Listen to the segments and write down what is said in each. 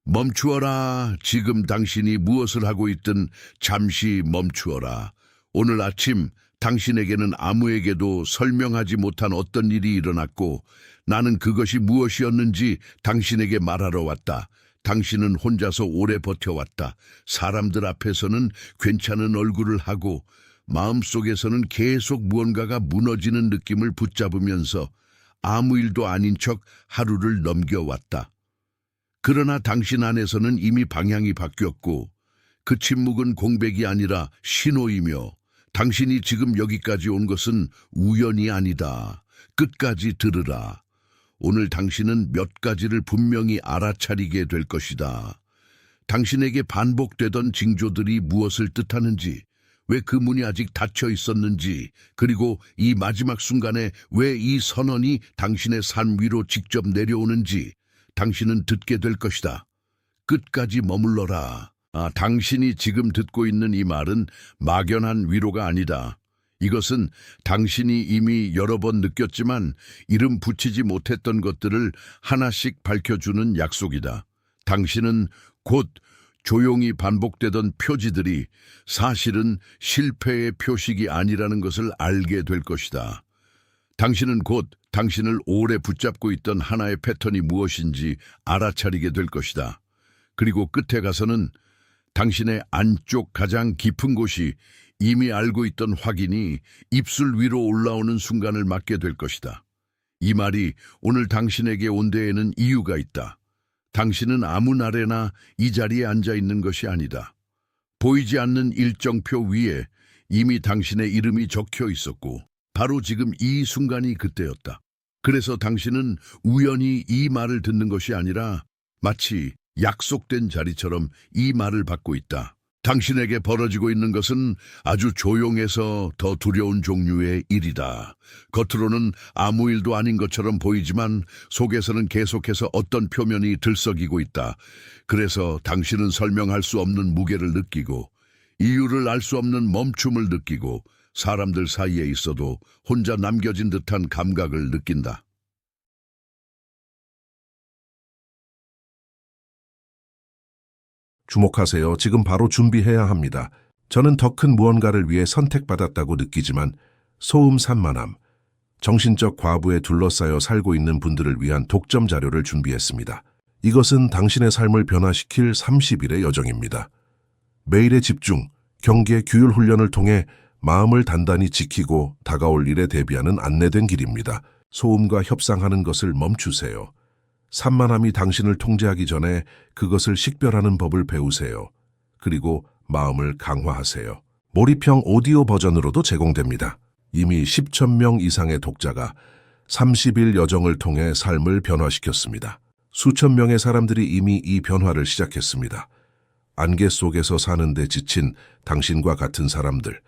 멈추어라. 지금 당신이 무엇을 하고 있든 잠시 멈추어라. 오늘 아침 당신에게는 아무에게도 설명하지 못한 어떤 일이 일어났고 나는 그것이 무엇이었는지 당신에게 말하러 왔다. 당신은 혼자서 오래 버텨왔다. 사람들 앞에서는 괜찮은 얼굴을 하고 마음속에서는 계속 무언가가 무너지는 느낌을 붙잡으면서 아무 일도 아닌 척 하루를 넘겨왔다. 그러나 당신 안에서는 이미 방향이 바뀌었고 그 침묵은 공백이 아니라 신호이며 당신이 지금 여기까지 온 것은 우연이 아니다. 끝까지 들으라. 오늘 당신은 몇 가지를 분명히 알아차리게 될 것이다. 당신에게 반복되던 징조들이 무엇을 뜻하는지, 왜 그 문이 아직 닫혀 있었는지, 그리고 이 마지막 순간에 왜 이 선언이 당신의 삶 위로 직접 내려오는지 당신은 듣게 될 것이다. 끝까지 머물러라. 당신이 지금 듣고 있는 이 말은 막연한 위로가 아니다. 이것은 당신이 이미 여러 번 느꼈지만 이름 붙이지 못했던 것들을 하나씩 밝혀주는 약속이다. 당신은 곧 조용히 반복되던 표지들이 사실은 실패의 표식이 아니라는 것을 알게 될 것이다. 당신은 곧 당신을 오래 붙잡고 있던 하나의 패턴이 무엇인지 알아차리게 될 것이다. 그리고 끝에 가서는 당신의 안쪽 가장 깊은 곳이 이미 알고 있던 확인이 입술 위로 올라오는 순간을 맞게 될 것이다. 이 말이 오늘 당신에게 온 데에는 이유가 있다. 당신은 아무 날에나 이 자리에 앉아 있는 것이 아니다. 보이지 않는 일정표 위에 이미 당신의 이름이 적혀 있었고 바로 지금 이 순간이 그때였다. 그래서 당신은 우연히 이 말을 듣는 것이 아니라 마치 약속된 자리처럼 이 말을 받고 있다. 당신에게 벌어지고 있는 것은 아주 조용해서 더 두려운 종류의 일이다. 겉으로는 아무 일도 아닌 것처럼 보이지만 속에서는 계속해서 어떤 표면이 들썩이고 있다. 그래서 당신은 설명할 수 없는 무게를 느끼고 이유를 알 수 없는 멈춤을 느끼고 사람들 사이에 있어도 혼자 남겨진 듯한 감각을 느낀다. 주목하세요. 지금 바로 준비해야 합니다. 저는 더 큰 무언가를 위해 선택받았다고 느끼지만 소음 산만함, 정신적 과부에 둘러싸여 살고 있는 분들을 위한 독점 자료를 준비했습니다. 이것은 당신의 삶을 변화시킬 30일의 여정입니다. 매일의 집중, 경계, 규율 훈련을 통해 마음을 단단히 지키고 다가올 일에 대비하는 안내된 길입니다. 소음과 협상하는 것을 멈추세요. 산만함이 당신을 통제하기 전에 그것을 식별하는 법을 배우세요. 그리고 마음을 강화하세요. 몰입형 오디오 버전으로도 제공됩니다. 이미 10,000명 이상의 독자가 30일 여정을 통해 삶을 변화시켰습니다. 수천 명의 사람들이 이미 이 변화를 시작했습니다. 안개 속에서 사는데 지친 당신과 같은 사람들,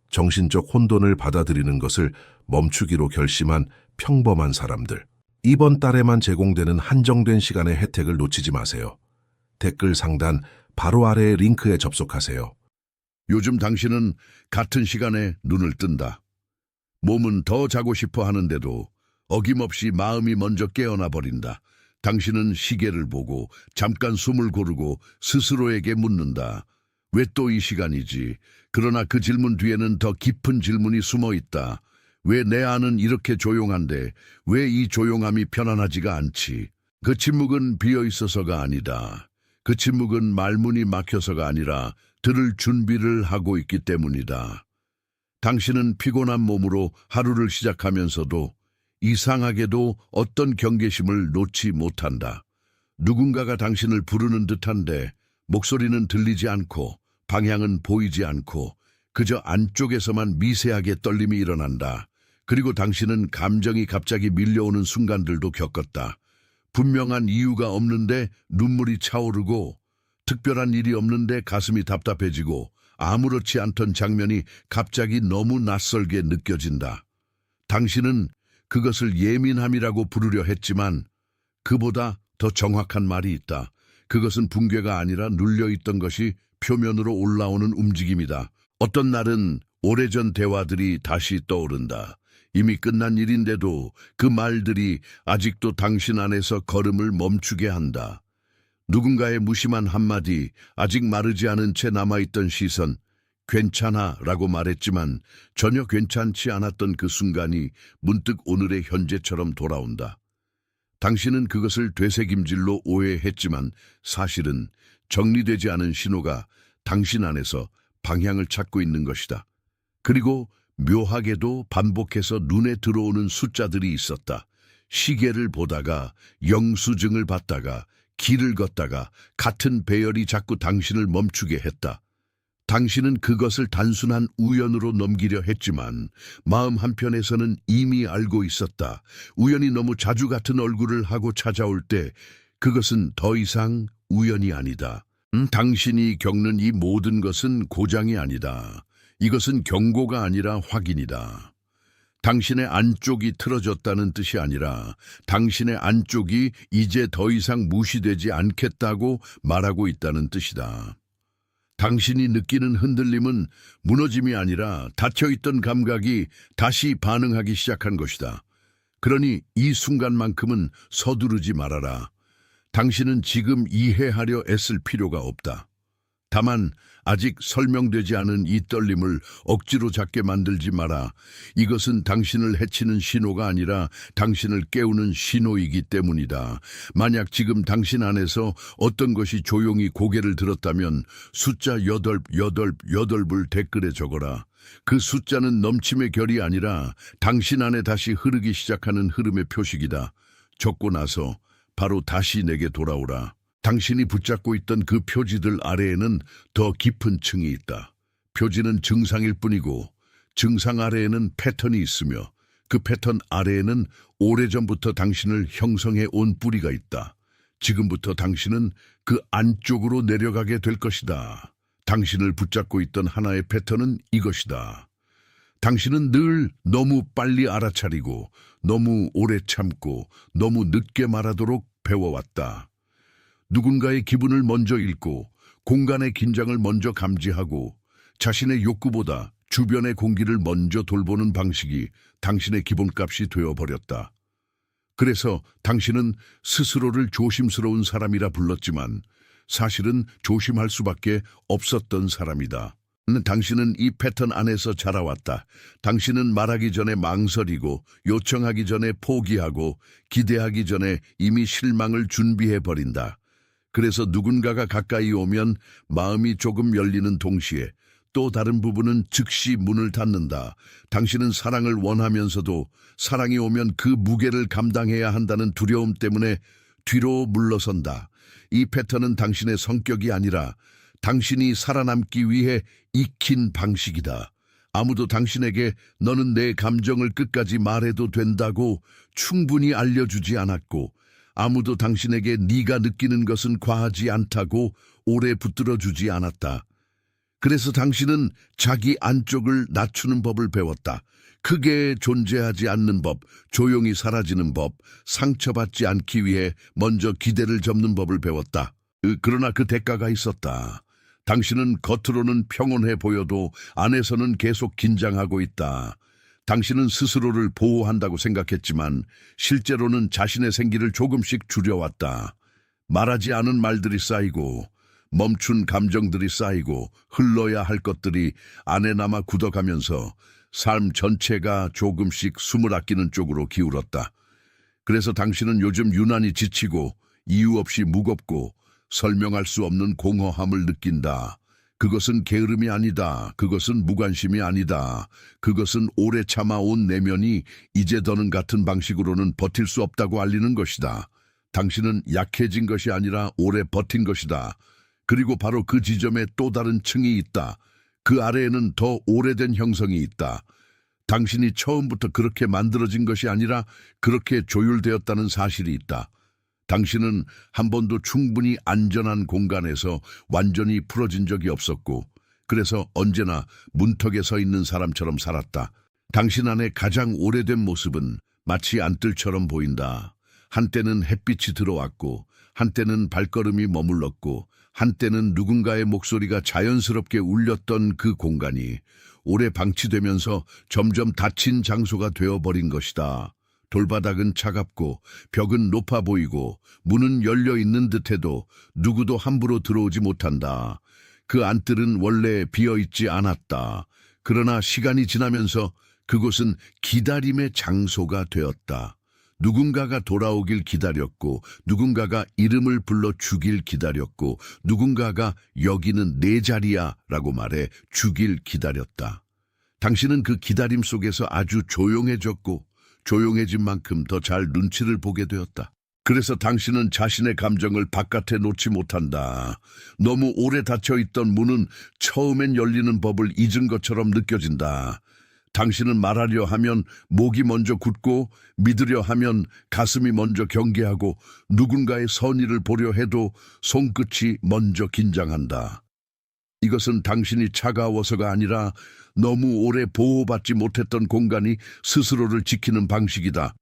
정신적 혼돈을 받아들이는 것을 멈추기로 결심한 평범한 사람들, 이번 달에만 제공되는 한정된 시간의 혜택을 놓치지 마세요. 댓글 상단 바로 아래의 링크에 접속하세요. 요즘 당신은 같은 시간에 눈을 뜬다. 몸은 더 자고 싶어 하는데도 어김없이 마음이 먼저 깨어나 버린다. 당신은 시계를 보고 잠깐 숨을 고르고 스스로에게 묻는다. 왜 또 이 시간이지? 그러나 그 질문 뒤에는 더 깊은 질문이 숨어 있다. 왜 내 안은 이렇게 조용한데 왜 이 조용함이 편안하지가 않지? 그 침묵은 비어 있어서가 아니다. 그 침묵은 말문이 막혀서가 아니라 들을 준비를 하고 있기 때문이다. 당신은 피곤한 몸으로 하루를 시작하면서도 이상하게도 어떤 경계심을 놓지 못한다. 누군가가 당신을 부르는 듯한데 목소리는 들리지 않고 방향은 보이지 않고 그저 안쪽에서만 미세하게 떨림이 일어난다. 그리고 당신은 감정이 갑자기 밀려오는 순간들도 겪었다. 분명한 이유가 없는데 눈물이 차오르고 특별한 일이 없는데 가슴이 답답해지고 아무렇지 않던 장면이 갑자기 너무 낯설게 느껴진다. 당신은 그것을 예민함이라고 부르려 했지만 그보다 더 정확한 말이 있다. 그것은 붕괴가 아니라 눌려있던 것이 표면으로 올라오는 움직임이다. 어떤 날은 오래전 대화들이 다시 떠오른다. 이미 끝난 일인데도 그 말들이 아직도 당신 안에서 걸음을 멈추게 한다. 누군가의 무심한 한마디, 아직 마르지 않은 채 남아있던 시선, 괜찮아 라고 말했지만 전혀 괜찮지 않았던 그 순간이 문득 오늘의 현재처럼 돌아온다. 당신은 그것을 되새김질로 오해했지만 사실은 정리되지 않은 신호가 당신 안에서 방향을 찾고 있는 것이다. 그리고 묘하게도 반복해서 눈에 들어오는 숫자들이 있었다. 시계를 보다가, 영수증을 받다가, 길을 걷다가 같은 배열이 자꾸 당신을 멈추게 했다. 당신은 그것을 단순한 우연으로 넘기려 했지만 마음 한편에서는 이미 알고 있었다. 우연히 너무 자주 같은 얼굴을 하고 찾아올 때 그것은 더 이상 우연이 아니다. 당신이 겪는 이 모든 것은 고장이 아니다. 이것은 경고가 아니라 확인이다. 당신의 안쪽이 틀어졌다는 뜻이 아니라 당신의 안쪽이 이제 더 이상 무시되지 않겠다고 말하고 있다는 뜻이다. 당신이 느끼는 흔들림은 무너짐이 아니라 닫혀있던 감각이 다시 반응하기 시작한 것이다. 그러니 이 순간만큼은 서두르지 말아라. 당신은 지금 이해하려 애쓸 필요가 없다. 다만 아직 설명되지 않은 이 떨림을 억지로 잡게 만들지 마라. 이것은 당신을 해치는 신호가 아니라 당신을 깨우는 신호이기 때문이다. 만약 지금 당신 안에서 어떤 것이 조용히 고개를 들었다면 숫자 8을 댓글에 적어라. 그 숫자는 넘침의 결이 아니라 당신 안에 다시 흐르기 시작하는 흐름의 표식이다. 적고 나서 바로 다시 내게 돌아오라. 당신이 붙잡고 있던 그 표지들 아래에는 더 깊은 층이 있다. 표지는 증상일 뿐이고 증상 아래에는 패턴이 있으며 그 패턴 아래에는 오래전부터 당신을 형성해 온 뿌리가 있다. 지금부터 당신은 그 안쪽으로 내려가게 될 것이다. 당신을 붙잡고 있던 하나의 패턴은 이것이다. 당신은 늘 너무 빨리 알아차리고 너무 오래 참고 너무 늦게 말하도록 배워왔다. 누군가의 기분을 먼저 읽고 공간의 긴장을 먼저 감지하고 자신의 욕구보다 주변의 공기를 먼저 돌보는 방식이 당신의 기본값이 되어버렸다. 그래서 당신은 스스로를 조심스러운 사람이라 불렀지만 사실은 조심할 수밖에 없었던 사람이다. 당신은 이 패턴 안에서 자라왔다. 당신은 말하기 전에 망설이고 요청하기 전에 포기하고 기대하기 전에 이미 실망을 준비해버린다. 그래서 누군가가 가까이 오면 마음이 조금 열리는 동시에 또 다른 부분은 즉시 문을 닫는다. 당신은 사랑을 원하면서도 사랑이 오면 그 무게를 감당해야 한다는 두려움 때문에 뒤로 물러선다. 이 패턴은 당신의 성격이 아니라 당신이 살아남기 위해 익힌 방식이다. 아무도 당신에게 너는 내 감정을 끝까지 말해도 된다고 충분히 알려주지 않았고 아무도 당신에게 네가 느끼는 것은 과하지 않다고 오래 붙들어주지 않았다. 그래서 당신은 자기 안쪽을 낮추는 법을 배웠다. 크게 존재하지 않는 법, 조용히 사라지는 법, 상처받지 않기 위해 먼저 기대를 접는 법을 배웠다. 그러나 그 대가가 있었다. 당신은 겉으로는 평온해 보여도 안에서는 계속 긴장하고 있다. 당신은 스스로를 보호한다고 생각했지만 실제로는 자신의 생기를 조금씩 줄여왔다. 말하지 않은 말들이 쌓이고 멈춘 감정들이 쌓이고 흘러야 할 것들이 안에 남아 굳어가면서 삶 전체가 조금씩 숨을 아끼는 쪽으로 기울었다. 그래서 당신은 요즘 유난히 지치고 이유 없이 무겁고 설명할 수 없는 공허함을 느낀다. 그것은 게으름이 아니다. 그것은 무관심이 아니다. 그것은 오래 참아온 내면이 이제 더는 같은 방식으로는 버틸 수 없다고 알리는 것이다. 당신은 약해진 것이 아니라 오래 버틴 것이다. 그리고 바로 그 지점에 또 다른 층이 있다. 그 아래에는 더 오래된 형성이 있다. 당신이 처음부터 그렇게 만들어진 것이 아니라 그렇게 조율되었다는 사실이 있다. 당신은 한 번도 충분히 안전한 공간에서 완전히 풀어진 적이 없었고 그래서 언제나 문턱에 서 있는 사람처럼 살았다. 당신 안에 가장 오래된 모습은 마치 안뜰처럼 보인다. 한때는 햇빛이 들어왔고 한때는 발걸음이 머물렀고 한때는 누군가의 목소리가 자연스럽게 울렸던 그 공간이 오래 방치되면서 점점 닫힌 장소가 되어버린 것이다. 돌바닥은 차갑고 벽은 높아 보이고 문은 열려 있는 듯해도 누구도 함부로 들어오지 못한다. 그 안뜰은 원래 비어 있지 않았다. 그러나 시간이 지나면서 그곳은 기다림의 장소가 되었다. 누군가가 돌아오길 기다렸고, 누군가가 이름을 불러 주길 기다렸고, 누군가가 여기는 내 자리야 라고 말해 주길 기다렸다. 당신은 그 기다림 속에서 아주 조용해졌고, 조용해진 만큼 더 잘 눈치를 보게 되었다. 그래서 당신은 자신의 감정을 바깥에 놓지 못한다. 너무 오래 닫혀있던 문은 처음엔 열리는 법을 잊은 것처럼 느껴진다. 당신은 말하려 하면 목이 먼저 굳고 믿으려 하면 가슴이 먼저 경계하고 누군가의 선의를 보려 해도 손끝이 먼저 긴장한다. 이것은 당신이 차가워서가 아니라 너무 오래 보호받지 못했던 공간이 스스로를 지키는 방식이다.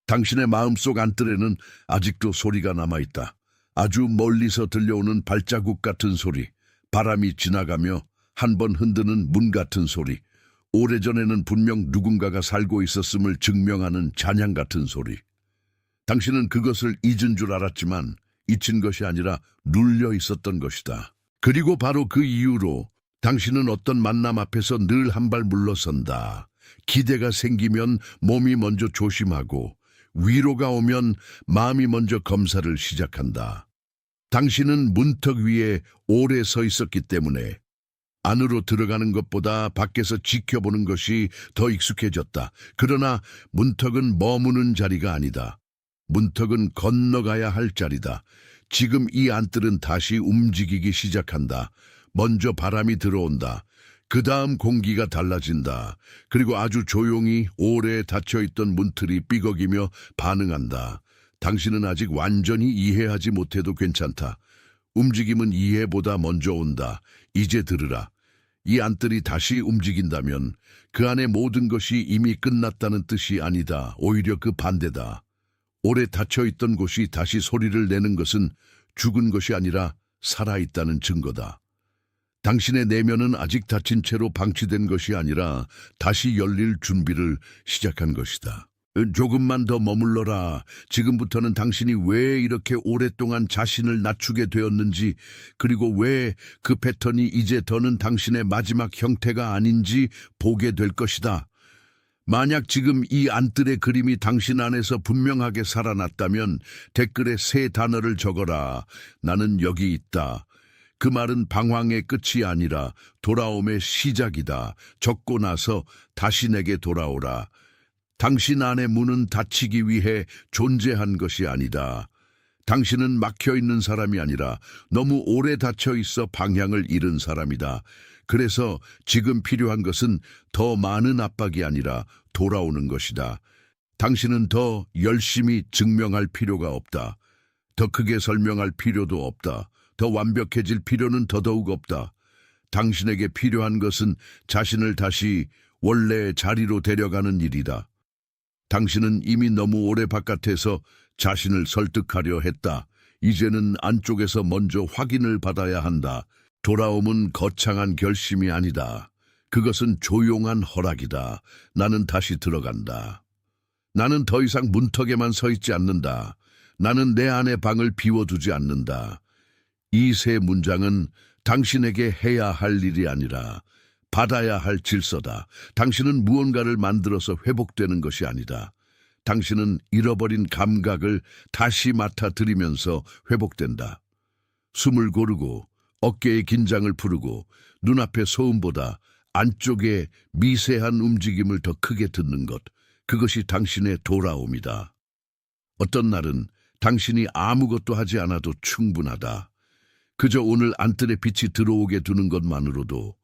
당신의 마음속 안뜰에는 아직도 소리가 남아있다. 아주 멀리서 들려오는 발자국 같은 소리, 바람이 지나가며 한 번 흔드는 문 같은 소리, 오래전에는 분명 누군가가 살고 있었음을 증명하는 잔향 같은 소리. 당신은 그것을 잊은 줄 알았지만 잊힌 것이 아니라 눌려 있었던 것이다. 그리고 바로 그 이후로 당신은 어떤 만남 앞에서 늘 한 발 물러선다. 기대가 생기면 몸이 먼저 조심하고 위로가 오면 마음이 먼저 검사를 시작한다. 당신은 문턱 위에 오래 서 있었기 때문에 안으로 들어가는 것보다 밖에서 지켜보는 것이 더 익숙해졌다. 그러나 문턱은 머무는 자리가 아니다. 문턱은 건너가야 할 자리다. 지금 이 안뜰은 다시 움직이기 시작한다. 먼저 바람이 들어온다. 그 다음 공기가 달라진다. 그리고 아주 조용히 오래 닫혀있던 문틀이 삐걱이며 반응한다. 당신은 아직 완전히 이해하지 못해도 괜찮다. 움직임은 이해보다 먼저 온다. 이제 들으라. 이 안뜰이 다시 움직인다면 그 안의 모든 것이 이미 끝났다는 뜻이 아니다. 오히려 그 반대다. 오래 닫혀있던 곳이 다시 소리를 내는 것은 죽은 것이 아니라 살아있다는 증거다. 당신의 내면은 아직 닫힌 채로 방치된 것이 아니라 다시 열릴 준비를 시작한 것이다. 조금만 더 머물러라. 지금부터는 당신이 왜 이렇게 오랫동안 자신을 낮추게 되었는지, 그리고 왜 그 패턴이 이제 더는 당신의 마지막 형태가 아닌지 보게 될 것이다. 만약 지금 이 안뜰의 그림이 당신 안에서 분명하게 살아났다면 댓글에 세 단어를 적어라. 나는 여기 있다. 그 말은 방황의 끝이 아니라 돌아옴의 시작이다. 적고 나서 다시 내게 돌아오라. 당신 안의 문은 닫히기 위해 존재한 것이 아니다. 당신은 막혀있는 사람이 아니라 너무 오래 닫혀있어 방향을 잃은 사람이다. 그래서 지금 필요한 것은 더 많은 압박이 아니라 돌아오는 것이다. 당신은 더 열심히 증명할 필요가 없다. 더 크게 설명할 필요도 없다. 더 완벽해질 필요는 더더욱 없다. 당신에게 필요한 것은 자신을 다시 원래의 자리로 데려가는 일이다. 당신은 이미 너무 오래 바깥에서 자신을 설득하려 했다. 이제는 안쪽에서 먼저 확인을 받아야 한다. 돌아옴은 거창한 결심이 아니다. 그것은 조용한 허락이다. 나는 다시 들어간다. 나는 더 이상 문턱에만 서 있지 않는다. 나는 내 안의 방을 비워두지 않는다. 이 세 문장은 당신에게 해야 할 일이 아니라 받아야 할 질서다. 당신은 무언가를 만들어서 회복되는 것이 아니다. 당신은 잃어버린 감각을 다시 맡아들이면서 회복된다. 숨을 고르고 어깨의 긴장을 풀고 눈앞의 소음보다 안쪽의 미세한 움직임을 더 크게 듣는 것, 그것이 당신의 돌아옴이다. 어떤 날은 당신이 아무것도 하지 않아도 충분하다. 그저 오늘 안뜰에 빛이 들어오게 두는 것만으로도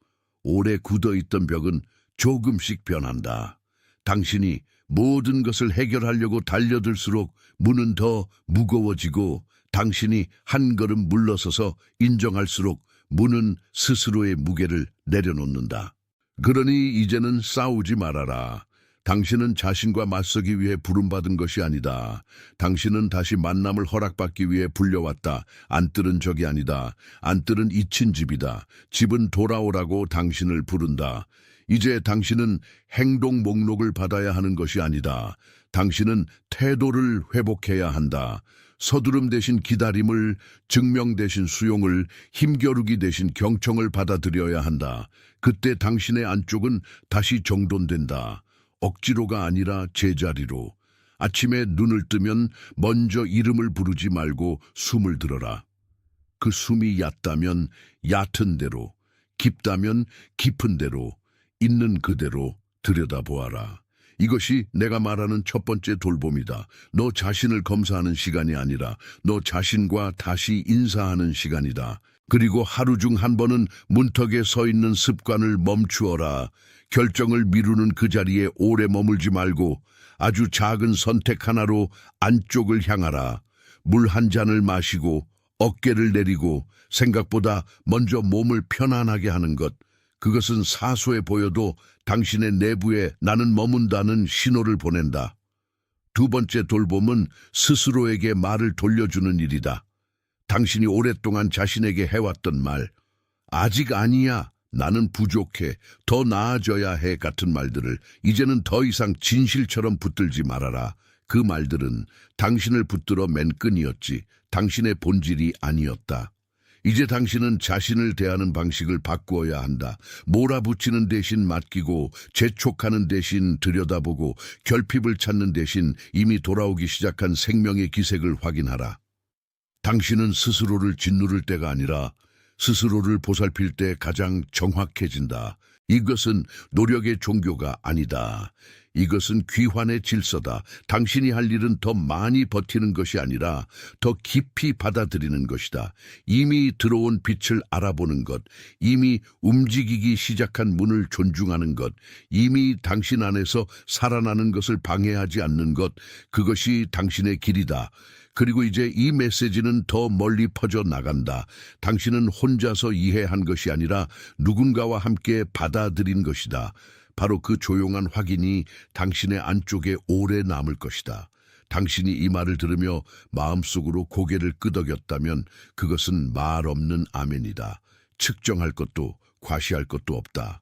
오래 굳어있던 벽은 조금씩 변한다. 당신이 모든 것을 해결하려고 달려들수록 문은 더 무거워지고 당신이 한 걸음 물러서서 인정할수록 문은 스스로의 무게를 내려놓는다. 그러니 이제는 싸우지 말아라. 당신은 자신과 맞서기 위해 부름받은 것이 아니다. 당신은 다시 만남을 허락받기 위해 불려왔다. 안뜰은 적이 아니다. 안뜰은 잊힌 집이다. 집은 돌아오라고 당신을 부른다. 이제 당신은 행동 목록을 받아야 하는 것이 아니다. 당신은 태도를 회복해야 한다. 서두름 대신 기다림을, 증명 대신 수용을, 힘겨루기 대신 경청을 받아들여야 한다. 그때 당신의 안쪽은 다시 정돈된다. 억지로가 아니라 제자리로. 아침에 눈을 뜨면 먼저 이름을 부르지 말고 숨을 들어라. 그 숨이 얕다면 얕은 대로, 깊다면 깊은 대로, 있는 그대로 들여다보아라. 이것이 내가 말하는 첫 번째 돌봄이다. 너 자신을 검사하는 시간이 아니라 너 자신과 다시 인사하는 시간이다. 그리고 하루 중 한 번은 문턱에 서 있는 습관을 멈추어라. 결정을 미루는 그 자리에 오래 머물지 말고 아주 작은 선택 하나로 안쪽을 향하라. 물 한 잔을 마시고 어깨를 내리고 생각보다 먼저 몸을 편안하게 하는 것. 그것은 사소해 보여도 당신의 내부에 나는 머문다는 신호를 보낸다. 두 번째 돌봄은 스스로에게 말을 돌려주는 일이다. 당신이 오랫동안 자신에게 해왔던 말, 아직 아니야, 나는 부족해, 더 나아져야 해 같은 말들을 이제는 더 이상 진실처럼 붙들지 말아라. 그 말들은 당신을 붙들어 맨 끈이었지 당신의 본질이 아니었다. 이제 당신은 자신을 대하는 방식을 바꾸어야 한다. 몰아붙이는 대신 맡기고, 재촉하는 대신 들여다보고, 결핍을 찾는 대신 이미 돌아오기 시작한 생명의 기색을 확인하라. 당신은 스스로를 짓누를 때가 아니라 스스로를 보살필 때 가장 정확해진다. 이것은 노력의 종교가 아니다. 이것은 귀환의 질서다. 당신이 할 일은 더 많이 버티는 것이 아니라 더 깊이 받아들이는 것이다. 이미 들어온 빛을 알아보는 것, 이미 움직이기 시작한 문을 존중하는 것, 이미 당신 안에서 살아나는 것을 방해하지 않는 것, 그것이 당신의 길이다. 그리고 이제 이 메시지는 더 멀리 퍼져 나간다. 당신은 혼자서 이해한 것이 아니라 누군가와 함께 받아들인 것이다. 바로 그 조용한 확인이 당신의 안쪽에 오래 남을 것이다. 당신이 이 말을 들으며 마음속으로 고개를 끄덕였다면 그것은 말 없는 아멘이다. 측정할 것도 과시할 것도 없다.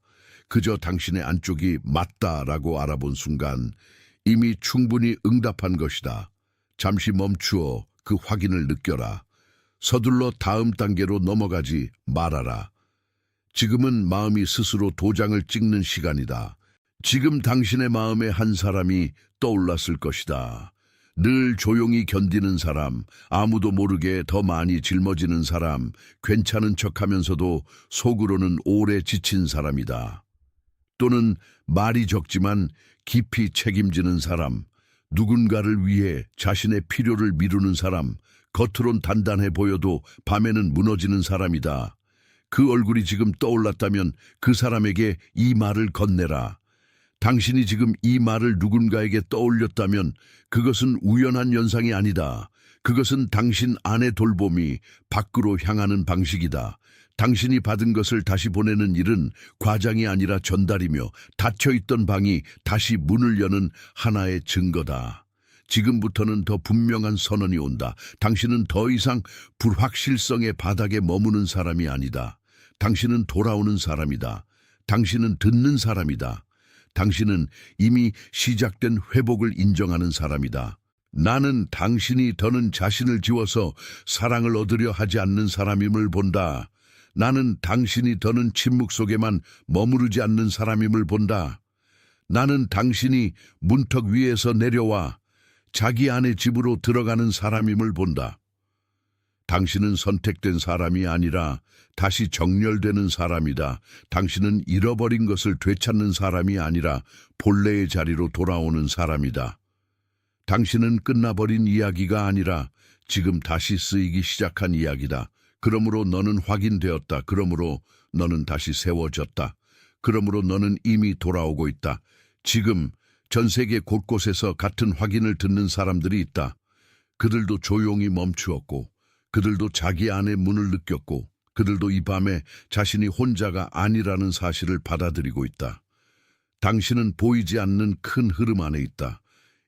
그저 당신의 안쪽이 맞다라고 알아본 순간 이미 충분히 응답한 것이다. 잠시 멈추어 그 확인을 느껴라. 서둘러 다음 단계로 넘어가지 말아라. 지금은 마음이 스스로 도장을 찍는 시간이다. 지금 당신의 마음에 한 사람이 떠올랐을 것이다. 늘 조용히 견디는 사람, 아무도 모르게 더 많이 짊어지는 사람, 괜찮은 척하면서도 속으로는 오래 지친 사람이다. 또는 말이 적지만 깊이 책임지는 사람, 누군가를 위해 자신의 필요를 미루는 사람, 겉으론 단단해 보여도 밤에는 무너지는 사람이다. 그 얼굴이 지금 떠올랐다면 그 사람에게 이 말을 건네라. 당신이 지금 이 말을 누군가에게 떠올렸다면 그것은 우연한 연상이 아니다. 그것은 당신 안의 돌봄이 밖으로 향하는 방식이다. 당신이 받은 것을 다시 보내는 일은 과장이 아니라 전달이며 닫혀있던 방이 다시 문을 여는 하나의 증거다. 지금부터는 더 분명한 선언이 온다. 당신은 더 이상 불확실성의 바닥에 머무는 사람이 아니다. 당신은 돌아오는 사람이다. 당신은 듣는 사람이다. 당신은 이미 시작된 회복을 인정하는 사람이다. 나는 당신이 더는 자신을 지워서 사랑을 얻으려 하지 않는 사람임을 본다. 나는 당신이 더는 침묵 속에만 머무르지 않는 사람임을 본다. 나는 당신이 문턱 위에서 내려와 자기 안의 집으로 들어가는 사람임을 본다. 당신은 선택된 사람이 아니라 다시 정렬되는 사람이다. 당신은 잃어버린 것을 되찾는 사람이 아니라 본래의 자리로 돌아오는 사람이다. 당신은 끝나버린 이야기가 아니라 지금 다시 쓰이기 시작한 이야기다. 그러므로 너는 확인되었다. 그러므로 너는 다시 세워졌다. 그러므로 너는 이미 돌아오고 있다. 지금 전 세계 곳곳에서 같은 확인을 듣는 사람들이 있다. 그들도 조용히 멈추었고, 그들도 자기 안의 문을 느꼈고, 그들도 이 밤에 자신이 혼자가 아니라는 사실을 받아들이고 있다. 당신은 보이지 않는 큰 흐름 안에 있다.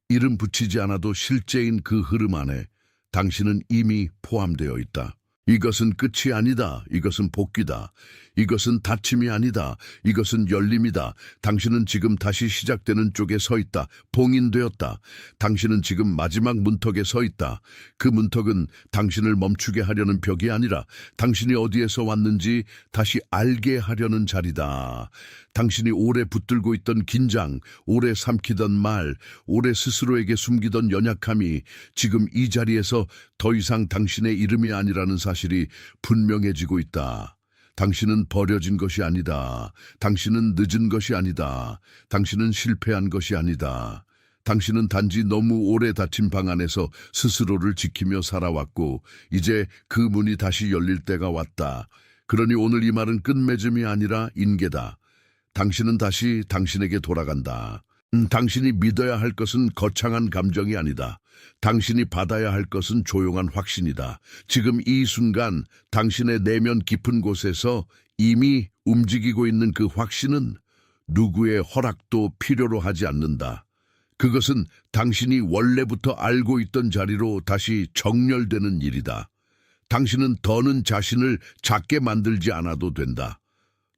이름 붙이지 않아도 실제인 그 흐름 안에 당신은 이미 포함되어 있다. 이것은 끝이 아니다. 이것은 복귀다. 이것은 닫힘이 아니다. 이것은 열림이다. 당신은 지금 다시 시작되는 쪽에 서 있다. 봉인되었다. 당신은 지금 마지막 문턱에 서 있다. 그 문턱은 당신을 멈추게 하려는 벽이 아니라 당신이 어디에서 왔는지 다시 알게 하려는 자리다. 당신이 오래 붙들고 있던 긴장, 오래 삼키던 말, 오래 스스로에게 숨기던 연약함이 지금 이 자리에서 더 이상 당신의 이름이 아니라는 사실이 분명해지고 있다. 당신은 버려진 것이 아니다. 당신은 늦은 것이 아니다. 당신은 실패한 것이 아니다. 당신은 단지 너무 오래 닫힌 방 안에서 스스로를 지키며 살아왔고 이제 그 문이 다시 열릴 때가 왔다. 그러니 오늘 이 말은 끝맺음이 아니라 인계다. 당신은 다시 당신에게 돌아간다. 당신이 믿어야 할 것은 거창한 감정이 아니다. 당신이 받아야 할 것은 조용한 확신이다. 지금 이 순간 당신의 내면 깊은 곳에서 이미 움직이고 있는 그 확신은 누구의 허락도 필요로 하지 않는다. 그것은 당신이 원래부터 알고 있던 자리로 다시 정렬되는 일이다. 당신은 더는 자신을 작게 만들지 않아도 된다.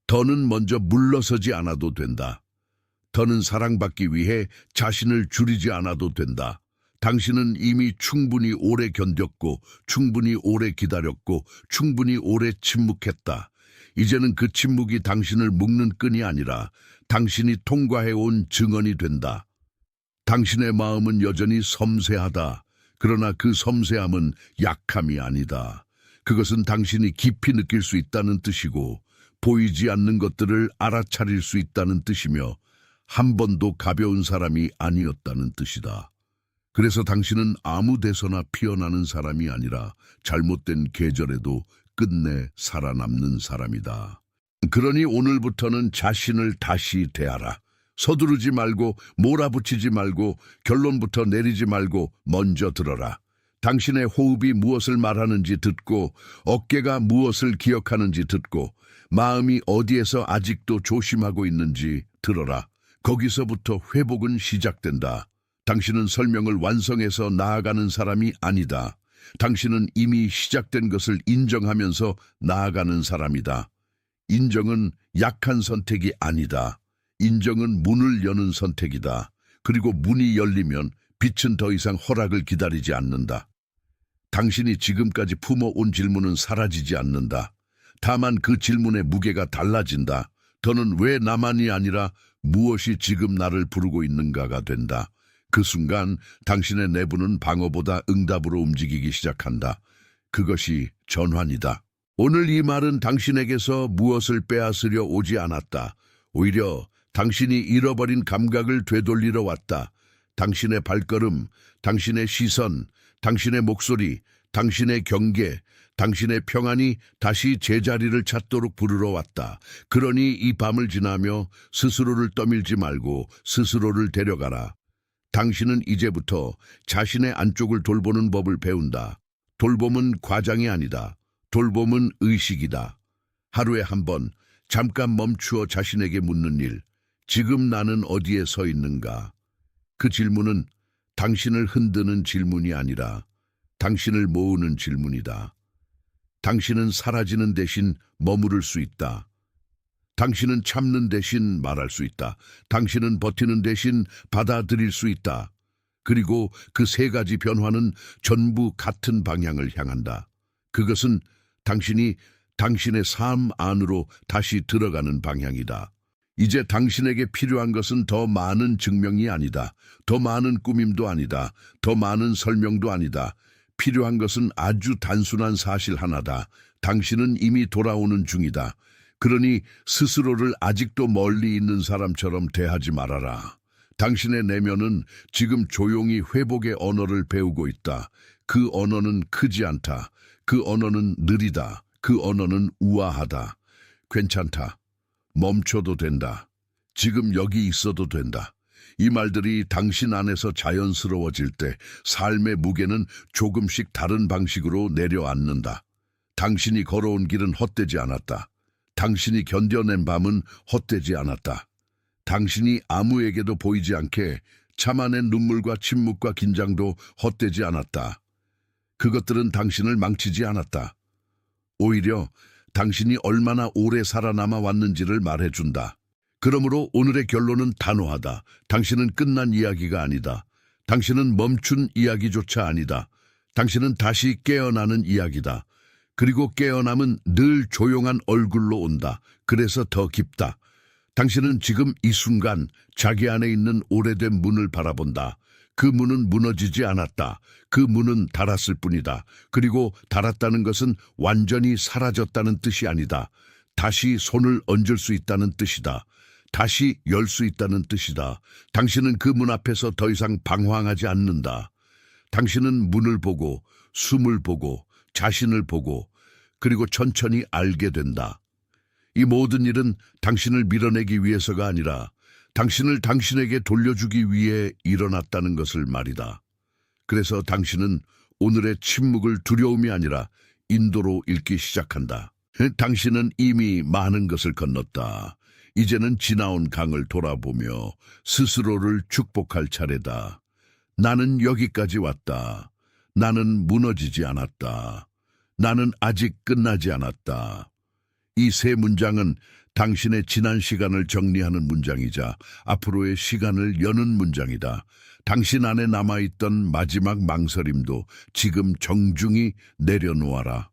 더는 먼저 물러서지 않아도 된다. 더는 사랑받기 위해 자신을 줄이지 않아도 된다. 당신은 이미 충분히 오래 견뎠고 충분히 오래 기다렸고 충분히 오래 침묵했다. 이제는 그 침묵이 당신을 묶는 끈이 아니라 당신이 통과해온 증언이 된다. 당신의 마음은 여전히 섬세하다. 그러나 그 섬세함은 약함이 아니다. 그것은 당신이 깊이 느낄 수 있다는 뜻이고 보이지 않는 것들을 알아차릴 수 있다는 뜻이며 한 번도 가벼운 사람이 아니었다는 뜻이다. 그래서 당신은 아무 데서나 피어나는 사람이 아니라 잘못된 계절에도 끝내 살아남는 사람이다. 그러니 오늘부터는 자신을 다시 대하라. 서두르지 말고 몰아붙이지 말고 결론부터 내리지 말고 먼저 들어라. 당신의 호흡이 무엇을 말하는지 듣고 어깨가 무엇을 기억하는지 듣고 마음이 어디에서 아직도 조심하고 있는지 들어라. 거기서부터 회복은 시작된다. 당신은 설명을 완성해서 나아가는 사람이 아니다. 당신은 이미 시작된 것을 인정하면서 나아가는 사람이다. 인정은 약한 선택이 아니다. 인정은 문을 여는 선택이다. 그리고 문이 열리면 빛은 더 이상 허락을 기다리지 않는다. 당신이 지금까지 품어온 질문은 사라지지 않는다. 다만 그 질문의 무게가 달라진다. 더는 왜 나만이 아니라 무엇이 지금 나를 부르고 있는가가 된다. 그 순간 당신의 내부는 방어보다 응답으로 움직이기 시작한다. 그것이 전환이다. 오늘 이 말은 당신에게서 무엇을 빼앗으려 오지 않았다. 오히려 당신이 잃어버린 감각을 되돌리러 왔다. 당신의 발걸음, 당신의 시선, 당신의 목소리, 당신의 경계, 당신의 평안이 다시 제자리를 찾도록 부르러 왔다. 그러니 이 밤을 지나며 스스로를 떠밀지 말고 스스로를 데려가라. 당신은 이제부터 자신의 안쪽을 돌보는 법을 배운다. 돌봄은 과장이 아니다. 돌봄은 의식이다. 하루에 한 번 잠깐 멈추어 자신에게 묻는 일. 지금 나는 어디에 서 있는가? 그 질문은 당신을 흔드는 질문이 아니라 당신을 모으는 질문이다. 당신은 사라지는 대신 머무를 수 있다. 당신은 참는 대신 말할 수 있다. 당신은 버티는 대신 받아들일 수 있다. 그리고 그 세 가지 변화는 전부 같은 방향을 향한다. 그것은 당신이 당신의 삶 안으로 다시 들어가는 방향이다. 이제 당신에게 필요한 것은 더 많은 증명이 아니다. 더 많은 꾸밈도 아니다. 더 많은 설명도 아니다. 필요한 것은 아주 단순한 사실 하나다. 당신은 이미 돌아오는 중이다. 그러니 스스로를 아직도 멀리 있는 사람처럼 대하지 말아라. 당신의 내면은 지금 조용히 회복의 언어를 배우고 있다. 그 언어는 크지 않다. 그 언어는 느리다. 그 언어는 우아하다. 괜찮다. 멈춰도 된다. 지금 여기 있어도 된다. 이 말들이 당신 안에서 자연스러워질 때 삶의 무게는 조금씩 다른 방식으로 내려앉는다. 당신이 걸어온 길은 헛되지 않았다. 당신이 견뎌낸 밤은 헛되지 않았다. 당신이 아무에게도 보이지 않게 참아낸 눈물과 침묵과 긴장도 헛되지 않았다. 그것들은 당신을 망치지 않았다. 오히려 당신이 얼마나 오래 살아남아 왔는지를 말해준다. 그러므로 오늘의 결론은 단호하다. 당신은 끝난 이야기가 아니다. 당신은 멈춘 이야기조차 아니다. 당신은 다시 깨어나는 이야기다. 그리고 깨어남은 늘 조용한 얼굴로 온다. 그래서 더 깊다. 당신은 지금 이 순간 자기 안에 있는 오래된 문을 바라본다. 그 문은 무너지지 않았다. 그 문은 닫았을 뿐이다. 그리고 닫았다는 것은 완전히 사라졌다는 뜻이 아니다. 다시 손을 얹을 수 있다는 뜻이다. 다시 열 수 있다는 뜻이다. 당신은 그 문 앞에서 더 이상 방황하지 않는다. 당신은 문을 보고, 숨을 보고, 자신을 보고, 그리고 천천히 알게 된다. 이 모든 일은 당신을 밀어내기 위해서가 아니라 당신을 당신에게 돌려주기 위해 일어났다는 것을 말이다. 그래서 당신은 오늘의 침묵을 두려움이 아니라 인도로 읽기 시작한다. 당신은 이미 많은 것을 건넜다. 이제는 지나온 강을 돌아보며 스스로를 축복할 차례다. 나는 여기까지 왔다. 나는 무너지지 않았다. 나는 아직 끝나지 않았다. 이 세 문장은 당신의 지난 시간을 정리하는 문장이자 앞으로의 시간을 여는 문장이다. 당신 안에 남아있던 마지막 망설임도 지금 정중히 내려놓아라.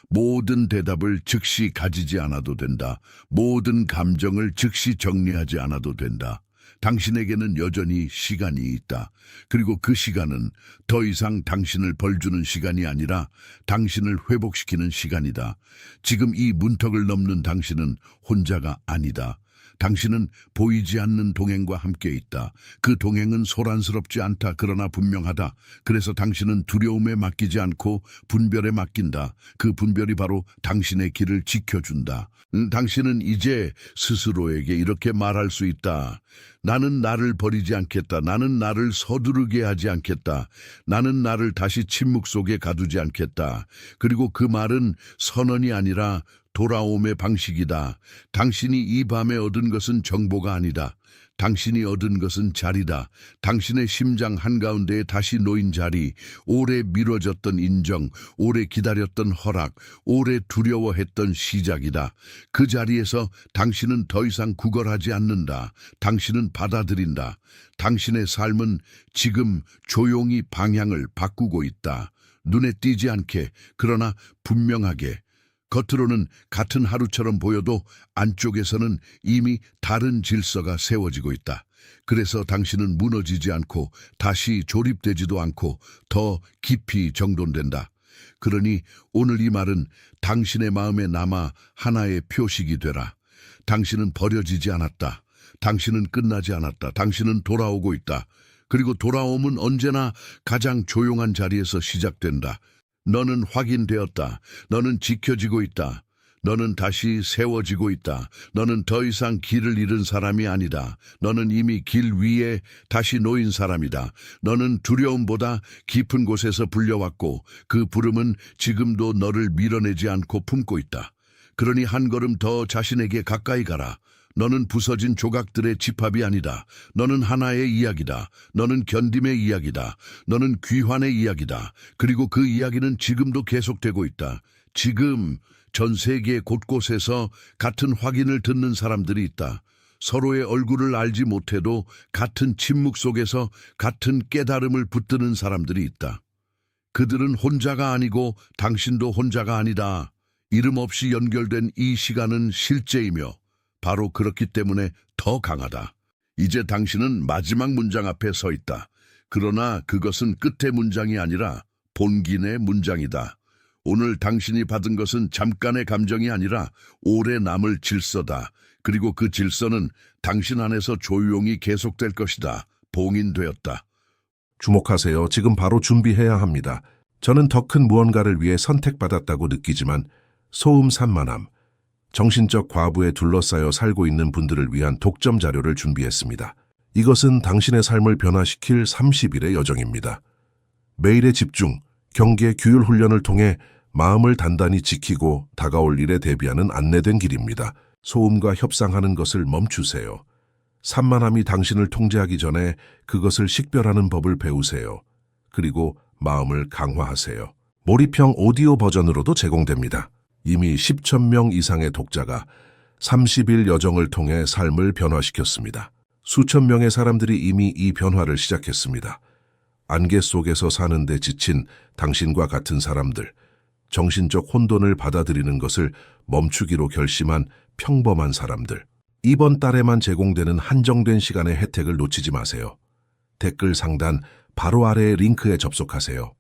모든 대답을 즉시 가지지 않아도 된다. 모든 감정을 즉시 정리하지 않아도 된다. 당신에게는 여전히 시간이 있다. 그리고 그 시간은 더 이상 당신을 벌주는 시간이 아니라 당신을 회복시키는 시간이다. 지금 이 문턱을 넘는 당신은 혼자가 아니다. 당신은 보이지 않는 동행과 함께 있다. 그 동행은 소란스럽지 않다. 그러나 분명하다. 그래서 당신은 두려움에 맡기지 않고 분별에 맡긴다. 그 분별이 바로 당신의 길을 지켜준다. 당신은 이제 스스로에게 이렇게 말할 수 있다. 나는 나를 버리지 않겠다. 나는 나를 서두르게 하지 않겠다. 나는 나를 다시 침묵 속에 가두지 않겠다. 그리고 그 말은 선언이 아니라 돌아옴의 방식이다. 당신이 이 밤에 얻은 것은 정보가 아니다. 당신이 얻은 것은 자리다. 당신의 심장 한가운데에 다시 놓인 자리, 오래 미뤄졌던 인정, 오래 기다렸던 허락, 오래 두려워했던 시작이다. 그 자리에서 당신은 더 이상 구걸하지 않는다. 당신은 받아들인다. 당신의 삶은 지금 조용히 방향을 바꾸고 있다. 눈에 띄지 않게, 그러나 분명하게. 겉으로는 같은 하루처럼 보여도 안쪽에서는 이미 다른 질서가 세워지고 있다. 그래서 당신은 무너지지 않고 다시 조립되지도 않고 더 깊이 정돈된다. 그러니 오늘 이 말은 당신의 마음에 남아 하나의 표식이 되라. 당신은 버려지지 않았다. 당신은 끝나지 않았다. 당신은 돌아오고 있다. 그리고 돌아옴은 언제나 가장 조용한 자리에서 시작된다. 너는 확인되었다. 너는 지켜지고 있다. 너는 다시 세워지고 있다. 너는 더 이상 길을 잃은 사람이 아니다. 너는 이미 길 위에 다시 놓인 사람이다. 너는 두려움보다 깊은 곳에서 불려왔고 그 부름은 지금도 너를 밀어내지 않고 품고 있다. 그러니 한 걸음 더 자신에게 가까이 가라. 너는 부서진 조각들의 집합이 아니다. 너는 하나의 이야기다. 너는 견딤의 이야기다. 너는 귀환의 이야기다. 그리고 그 이야기는 지금도 계속되고 있다. 지금 전 세계 곳곳에서 같은 확인을 듣는 사람들이 있다. 서로의 얼굴을 알지 못해도 같은 침묵 속에서 같은 깨달음을 붙드는 사람들이 있다. 그들은 혼자가 아니고 당신도 혼자가 아니다. 이름 없이 연결된 이 시간은 실제이며 바로 그렇기 때문에 더 강하다. 이제 당신은 마지막 문장 앞에 서 있다. 그러나 그것은 끝의 문장이 아니라 본긴의 문장이다. 오늘 당신이 받은 것은 잠깐의 감정이 아니라 오래 남을 질서다. 그리고 그 질서는 당신 안에서 조용히 계속될 것이다. 봉인되었다. 주목하세요. 지금 바로 준비해야 합니다. 저는 더 큰 무언가를 위해 선택받았다고 느끼지만 소음 산만함, 정신적 과부에 둘러싸여 살고 있는 분들을 위한 독점 자료를 준비했습니다. 이것은 당신의 삶을 변화시킬 30일의 여정입니다. 매일의 집중, 경계, 규율 훈련을 통해 마음을 단단히 지키고 다가올 일에 대비하는 안내된 길입니다. 소음과 협상하는 것을 멈추세요. 산만함이 당신을 통제하기 전에 그것을 식별하는 법을 배우세요. 그리고 마음을 강화하세요. 몰입형 오디오 버전으로도 제공됩니다. 이미 10천 명 이상의 독자가 30일 여정을 통해 삶을 변화시켰습니다. 수천 명의 사람들이 이미 이 변화를 시작했습니다. 안개 속에서 사는데 지친 당신과 같은 사람들, 정신적 혼돈을 받아들이는 것을 멈추기로 결심한 평범한 사람들. 이번 달에만 제공되는 한정된 시간의 혜택을 놓치지 마세요. 댓글 상단 바로 아래의 링크에 접속하세요.